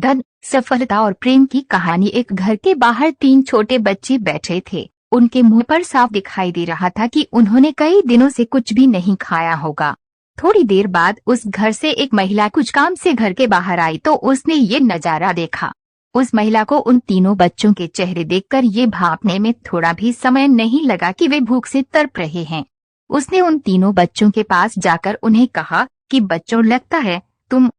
धन, सफलता और प्रेम की कहानी। एक घर के बाहर तीन छोटे बच्चे बैठे थे। उनके मुंह पर साफ दिखाई दे रहा था कि उन्होंने कई दिनों से कुछ भी नहीं खाया होगा। थोड़ी देर बाद उस घर से एक महिला कुछ काम से घर के बाहर आई तो उसने ये नजारा देखा। उस महिला को उन तीनों बच्चों के चेहरे देखकर ये भांपने में थोड़ा भी समय नहीं लगा कि वे भूख से तड़प रहे हैं। उसने उन तीनों बच्चों के पास जाकर उन्हें कहा कि बच्चों, लगता है तुम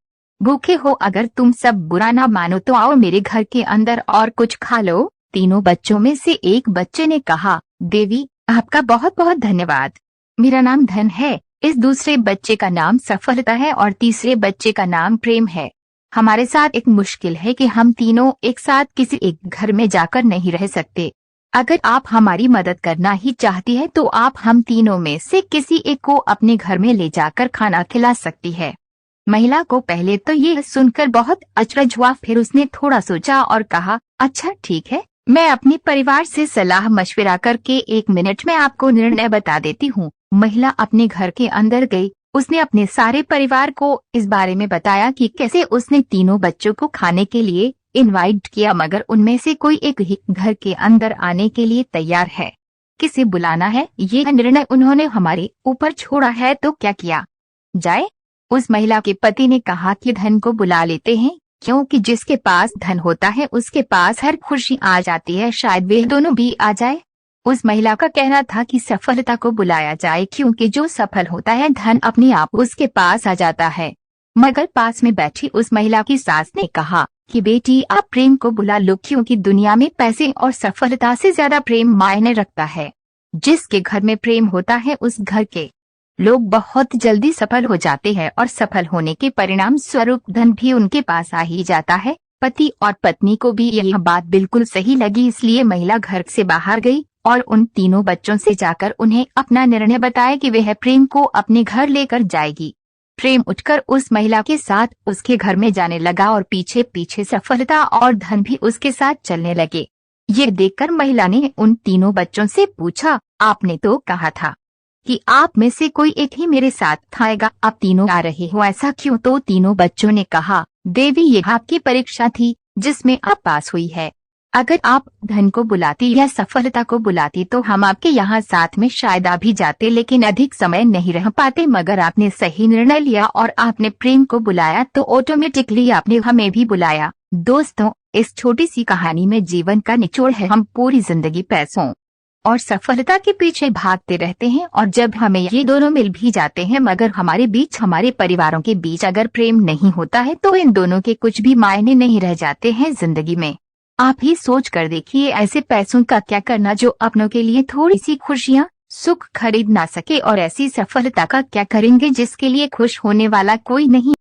भूखे हो। अगर तुम सब बुरा ना मानो तो आओ मेरे घर के अंदर और कुछ खा लो। तीनों बच्चों में से एक बच्चे ने कहा, देवी आपका बहुत बहुत धन्यवाद। मेरा नाम धन है, इस दूसरे बच्चे का नाम सफलता है और तीसरे बच्चे का नाम प्रेम है। हमारे साथ एक मुश्किल है कि हम तीनों एक साथ किसी एक घर में जाकर नहीं रह सकते। अगर आप हमारी मदद करना ही चाहती है तो आप हम तीनों में से किसी एक को अपने घर में ले जाकर खाना खिला सकती है। महिला को पहले तो ये सुनकर बहुत अचरज हुआ, फिर उसने थोड़ा सोचा और कहा, अच्छा ठीक है, मैं अपने परिवार से सलाह मशविरा करके 1 मिनट में आपको निर्णय बता देती हूँ। महिला अपने घर के अंदर गई। उसने अपने सारे परिवार को इस बारे में बताया कि कैसे उसने तीनों बच्चों को खाने के लिए इनवाइट किया, मगर उनमें से कोई एक ही घर के अंदर आने के लिए तैयार है। किसे बुलाना है ये निर्णय उन्होंने हमारे ऊपर छोड़ा है, तो क्या किया जाए। उस महिला के पति ने कहा कि धन को बुला लेते हैं, क्योंकि जिसके पास धन होता है उसके पास हर खुशी आ जाती है, शायद वे दोनों भी आ जाए। उस महिला का कहना था कि सफलता को बुलाया जाए, क्योंकि जो सफल होता है धन अपने आप उसके पास आ जाता है। मगर पास में बैठी उस महिला की सास ने कहा कि बेटी आप प्रेम को बुला लो, क्योंकि दुनिया में पैसे और सफलता से ज्यादा प्रेम मायने रखता है। जिसके घर में प्रेम होता है उस घर के लोग बहुत जल्दी सफल हो जाते हैं और सफल होने के परिणाम स्वरूप धन भी उनके पास आ ही जाता है। पति और पत्नी को भी यह बात बिल्कुल सही लगी, इसलिए महिला घर से बाहर गई और उन तीनों बच्चों से जाकर उन्हें अपना निर्णय बताया कि वह प्रेम को अपने घर लेकर जाएगी। प्रेम उठकर उस महिला के साथ उसके घर में जाने लगा और पीछे पीछे सफलता और धन भी उसके साथ चलने लगे। ये देखकर महिला ने उन तीनों बच्चों से पूछा, आपने तो कहा था कि आप में से कोई एक ही मेरे साथ आएगा, आप तीनों आ रहे हो, ऐसा क्यों। तो तीनों बच्चों ने कहा, देवी ये आपकी परीक्षा थी जिसमें आप पास हुई है। अगर आप धन को बुलाती या सफलता को बुलाती तो हम आपके यहाँ साथ में शायद आ भी जाते, लेकिन अधिक समय नहीं रह पाते। मगर आपने सही निर्णय लिया और आपने प्रेम को बुलाया तो ऑटोमेटिकली आपने हमें भी बुलाया। दोस्तों, इस छोटी सी कहानी में जीवन का निचोड़ है, हम पूरी जिंदगी पैसों और सफलता के पीछे भागते रहते हैं और जब हमें ये दोनों मिल भी जाते हैं, मगर हमारे बीच, हमारे परिवारों के बीच अगर प्रेम नहीं होता है तो इन दोनों के कुछ भी मायने नहीं रह जाते हैं जिंदगी में। आप ही सोच कर देखिए, ऐसे पैसों का क्या करना जो अपनों के लिए थोड़ी सी खुशियाँ, सुख खरीद ना सके, और ऐसी सफलता का क्या करेंगे जिसके लिए खुश होने वाला कोई नहीं।